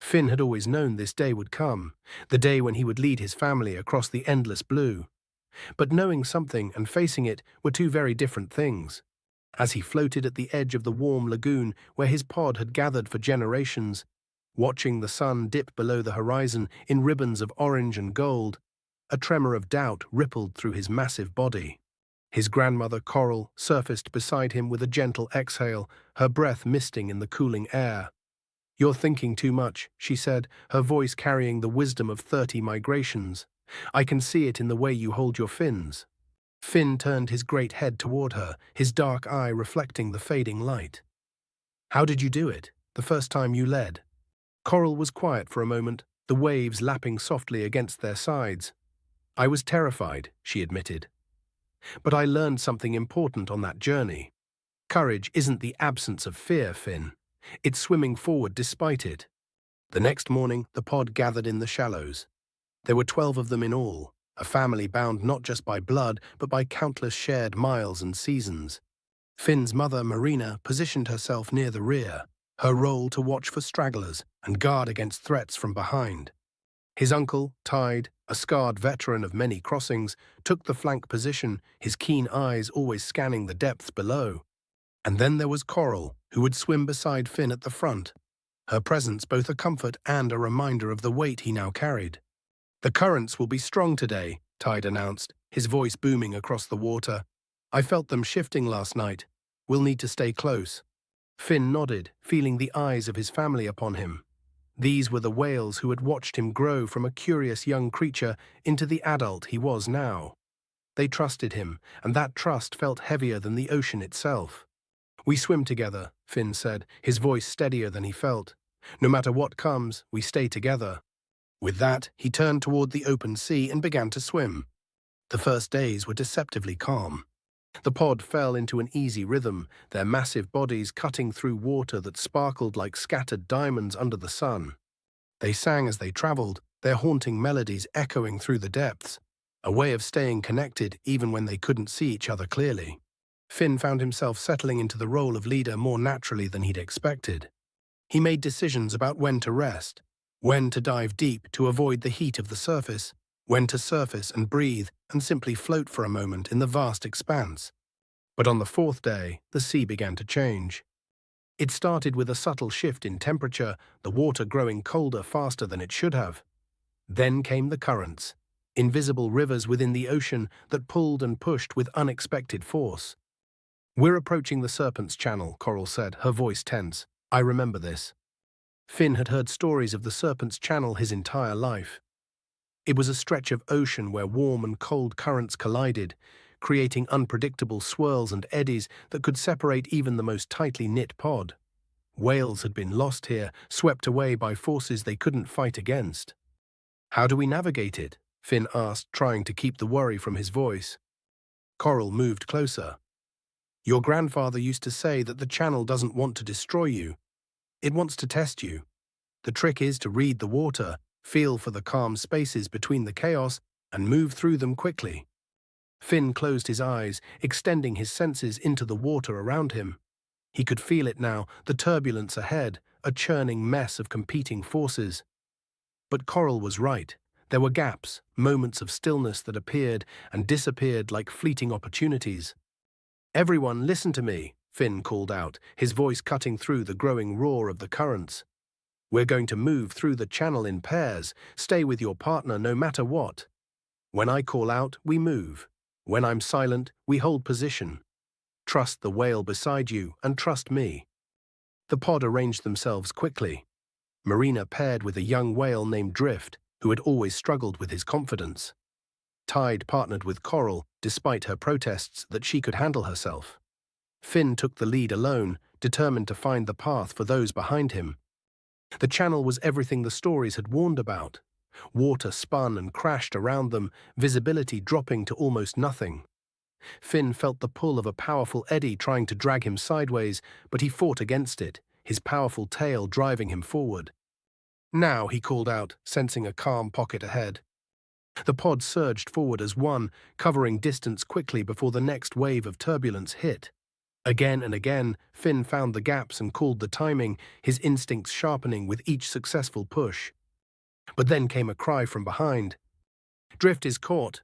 Finn had always known this day would come, the day when he would lead his family across the endless blue. But knowing something and facing it were two very different things. As he floated at the edge of the warm lagoon where his pod had gathered for generations, watching the sun dip below the horizon in ribbons of orange and gold, a tremor of doubt rippled through his massive body. His grandmother, Coral, surfaced beside him with a gentle exhale, her breath misting in the cooling air. "You're thinking too much," she said, her voice carrying the wisdom of 30 migrations. "I can see it in the way you hold your fins." Finn turned his great head toward her, his dark eye reflecting the fading light. "How did you do it, the first time you led?" Coral was quiet for a moment, the waves lapping softly against their sides. "I was terrified," she admitted. "But I learned something important on that journey. Courage isn't the absence of fear, Finn. It's swimming forward despite it." The next morning, the pod gathered in the shallows. There were 12 of them in all, a family bound not just by blood, but by countless shared miles and seasons. Finn's mother, Marina, positioned herself near the rear, her role to watch for stragglers and guard against threats from behind. His uncle, Tide, a scarred veteran of many crossings, took the flank position, his keen eyes always scanning the depths below. And then there was Coral, who would swim beside Finn at the front, her presence both a comfort and a reminder of the weight he now carried. "The currents will be strong today," Tide announced, his voice booming across the water. "I felt them shifting last night. We'll need to stay close." Finn nodded, feeling the eyes of his family upon him. These were the whales who had watched him grow from a curious young creature into the adult he was now. They trusted him, and that trust felt heavier than the ocean itself. "We swim together," Finn said, his voice steadier than he felt. "No matter what comes, we stay together." With that, he turned toward the open sea and began to swim. The first days were deceptively calm. The pod fell into an easy rhythm, their massive bodies cutting through water that sparkled like scattered diamonds under the sun. They sang as they traveled, their haunting melodies echoing through the depths, a way of staying connected even when they couldn't see each other clearly. Finn found himself settling into the role of leader more naturally than he'd expected. He made decisions about when to rest, when to dive deep to avoid the heat of the surface, when to surface and breathe and simply float for a moment in the vast expanse. But on the fourth day, the sea began to change. It started with a subtle shift in temperature, the water growing colder faster than it should have. Then came the currents, invisible rivers within the ocean that pulled and pushed with unexpected force. "We're approaching the Serpent's Channel," Coral said, her voice tense. "I remember this." Finn had heard stories of the Serpent's Channel his entire life. It was a stretch of ocean where warm and cold currents collided, creating unpredictable swirls and eddies that could separate even the most tightly knit pod. Whales had been lost here, swept away by forces they couldn't fight against. "How do we navigate it?" Finn asked, trying to keep the worry from his voice. Coral moved closer. "Your grandfather used to say that the channel doesn't want to destroy you. It wants to test you. The trick is to read the water, feel for the calm spaces between the chaos, and move through them quickly." Finn closed his eyes, extending his senses into the water around him. He could feel it now, the turbulence ahead, a churning mess of competing forces. But Coral was right. There were gaps, moments of stillness that appeared and disappeared like fleeting opportunities. "Everyone, listen to me," Finn called out, his voice cutting through the growing roar of the currents. "We're going to move through the channel in pairs. Stay with your partner no matter what. When I call out, we move. When I'm silent, we hold position. Trust the whale beside you and trust me." The pod arranged themselves quickly. Marina paired with a young whale named Drift, who had always struggled with his confidence. Tide partnered with Coral, despite her protests that she could handle herself. Finn took the lead alone, determined to find the path for those behind him. The channel was everything the stories had warned about. Water spun and crashed around them, visibility dropping to almost nothing. Finn felt the pull of a powerful eddy trying to drag him sideways, but he fought against it, his powerful tail driving him forward. "Now," he called out, sensing a calm pocket ahead. The pod surged forward as one, covering distance quickly before the next wave of turbulence hit. Again and again, Finn found the gaps and called the timing, his instincts sharpening with each successful push. But then came a cry from behind. "Drift is caught!"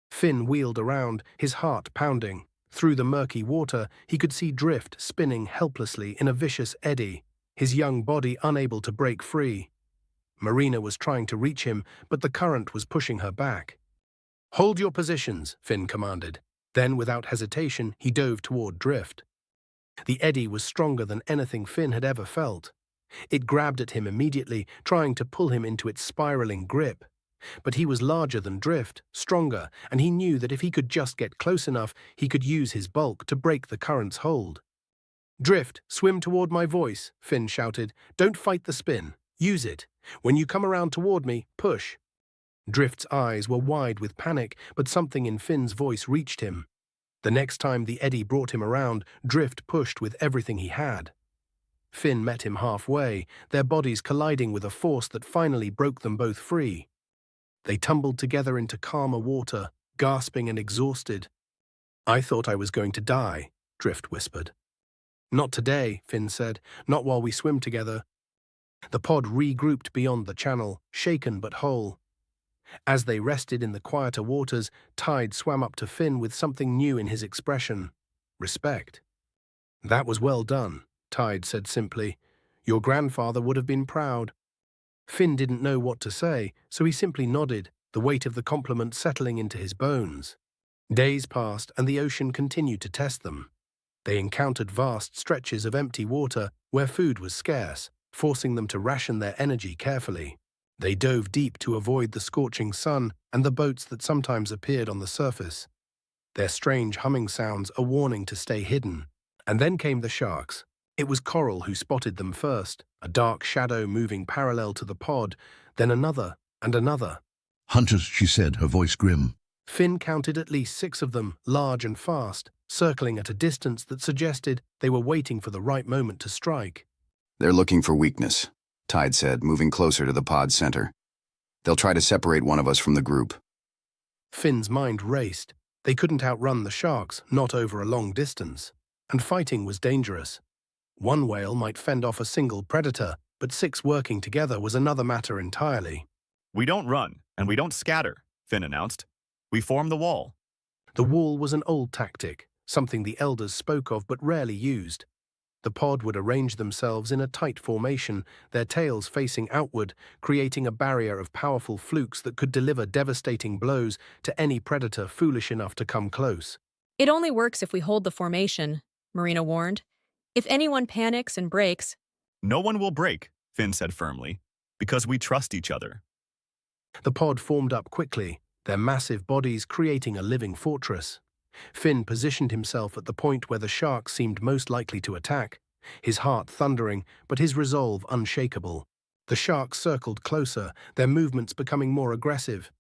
Finn wheeled around, his heart pounding. Through the murky water, he could see Drift spinning helplessly in a vicious eddy, his young body unable to break free. Marina was trying to reach him, but the current was pushing her back. "Hold your positions," Finn commanded. Then, without hesitation, he dove toward Drift. The eddy was stronger than anything Finn had ever felt. It grabbed at him immediately, trying to pull him into its spiraling grip. But he was larger than Drift, stronger, and he knew that if he could just get close enough, he could use his bulk to break the current's hold. "Drift, swim toward my voice," Finn shouted. "Don't fight the spin. Use it. When you come around toward me, push." Drift's eyes were wide with panic, but something in Finn's voice reached him. The next time the eddy brought him around, Drift pushed with everything he had. Finn met him halfway, their bodies colliding with a force that finally broke them both free. They tumbled together into calmer water, gasping and exhausted. "I thought I was going to die," Drift whispered. "Not today," Finn said. "Not while we swim together." The pod regrouped beyond the channel, shaken but whole. As they rested in the quieter waters, Tide swam up to Finn with something new in his expression: respect. "That was well done," Tide said simply. "Your grandfather would have been proud." Finn didn't know what to say, so he simply nodded, the weight of the compliment settling into his bones. Days passed, and the ocean continued to test them. They encountered vast stretches of empty water where food was scarce, forcing them to ration their energy carefully. They dove deep to avoid the scorching sun and the boats that sometimes appeared on the surface. Their strange humming sounds a warning to stay hidden. And then came the sharks. It was Coral who spotted them first, a dark shadow moving parallel to the pod, then another and another. "Hunters," she said, her voice grim. Finn counted at least 6 of them, large and fast, circling at a distance that suggested they were waiting for the right moment to strike. "They're looking for weakness," Tide said, moving closer to the pod's center. "They'll try to separate one of us from the group." Finn's mind raced. They couldn't outrun the sharks, not over a long distance. And fighting was dangerous. One whale might fend off a single predator, but 6 working together was another matter entirely. "We don't run, and we don't scatter," Finn announced. "We form the wall." The wall was an old tactic, something the elders spoke of but rarely used. The pod would arrange themselves in a tight formation, their tails facing outward, creating a barrier of powerful flukes that could deliver devastating blows to any predator foolish enough to come close. "It only works if we hold the formation," Marina warned. "If anyone panics and breaks—" "No one will break," Finn said firmly, "because we trust each other." The pod formed up quickly, their massive bodies creating a living fortress. Finn positioned himself at the point where the sharks seemed most likely to attack, his heart thundering, but his resolve unshakable. The sharks circled closer, their movements becoming more aggressive.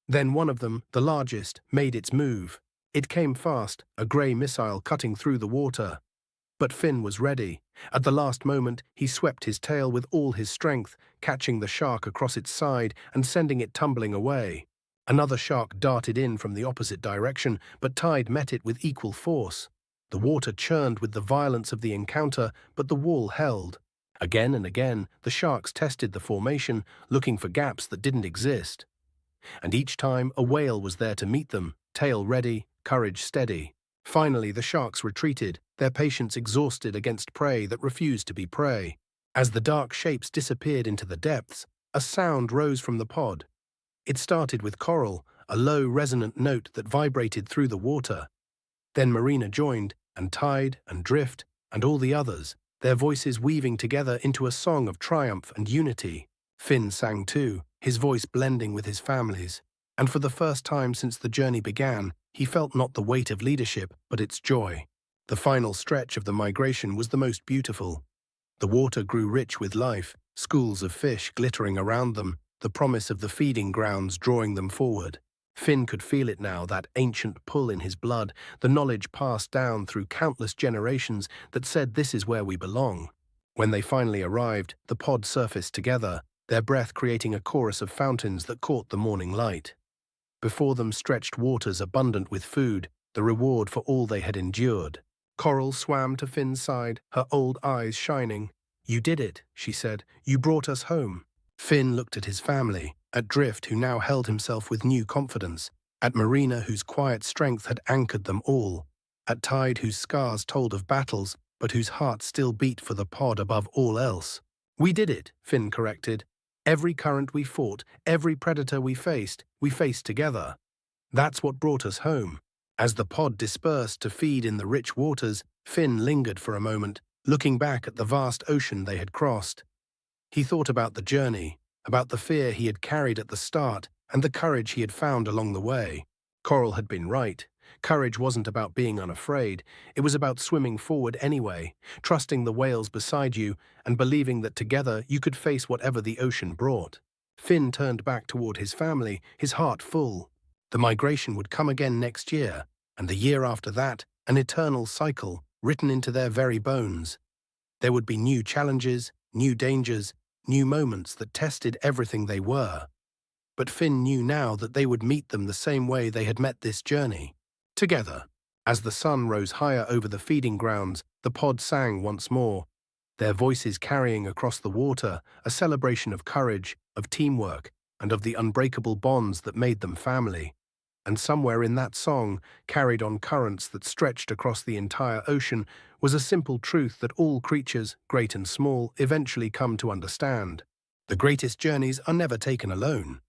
Then one of them, the largest, made its move. It came fast, a grey missile cutting through the water. But Finn was ready. At the last moment, he swept his tail with all his strength, catching the shark across its side and sending it tumbling away. Another shark darted in from the opposite direction, but Tide met it with equal force. The water churned with the violence of the encounter, but the wall held. Again and again, the sharks tested the formation, looking for gaps that didn't exist. And each time, a whale was there to meet them, tail ready, courage steady. Finally, the sharks retreated, their patience exhausted against prey that refused to be prey. As the dark shapes disappeared into the depths, a sound rose from the pod. It started with Coral, a low, resonant note that vibrated through the water. Then Marina joined, and Tide and Drift, and all the others, their voices weaving together into a song of triumph and unity. Finn sang too, his voice blending with his family's. And for the first time since the journey began, he felt not the weight of leadership, but its joy. The final stretch of the migration was the most beautiful. The water grew rich with life, schools of fish glittering around them, the promise of the feeding grounds drawing them forward. Finn could feel it now, that ancient pull in his blood, the knowledge passed down through countless generations that said this is where we belong. When they finally arrived, the pod surfaced together, their breath creating a chorus of fountains that caught the morning light. Before them stretched waters abundant with food, the reward for all they had endured. Coral swam to Finn's side, her old eyes shining. "You did it," she said. "You brought us home." Finn looked at his family, at Drift, who now held himself with new confidence, at Marina, whose quiet strength had anchored them all, at Tide, whose scars told of battles, but whose heart still beat for the pod above all else. "We did it," Finn corrected. "Every current we fought, every predator we faced together. That's what brought us home." As the pod dispersed to feed in the rich waters, Finn lingered for a moment, looking back at the vast ocean they had crossed. He thought about the journey, about the fear he had carried at the start, and the courage he had found along the way. Coral had been right. Courage wasn't about being unafraid. It was about swimming forward anyway, trusting the whales beside you, and believing that together you could face whatever the ocean brought. Finn turned back toward his family, his heart full. The migration would come again next year, and the year after that, an eternal cycle written into their very bones. There would be new challenges, new dangers, new moments that tested everything they were. But Finn knew now that they would meet them the same way they had met this journey, together. As the sun rose higher over the feeding grounds, the pod sang once more, their voices carrying across the water a celebration of courage, of teamwork, and of the unbreakable bonds that made them family. And somewhere in that song, carried on currents that stretched across the entire ocean, was a simple truth that all creatures, great and small, eventually come to understand. The greatest journeys are never taken alone.